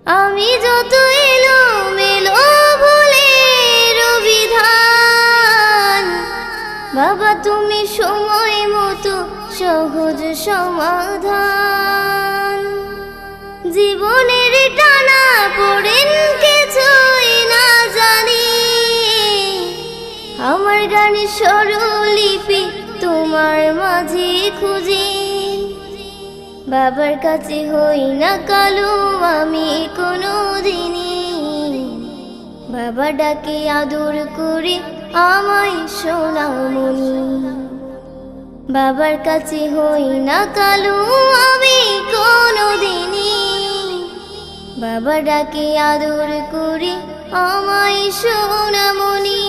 আমি যত এলোমেলো ভুলের বিধান, বাবা তুমি সময় মতো সহজ সমাধান। জীবনের টানা পড়েন কিছুই না জানি, আমার গানের স্বরলিপি তোমার মাঝে খুঁজি। বাবার কাছে হই না কালো আমি কোনো দিনই, বাবা ডাকে আদর করে আমায় সোনামণি। বাবার কাছে হই না কালো আমি কোনো দিনই, বাবা ডাকে আদর করে আমায় সোনামণি।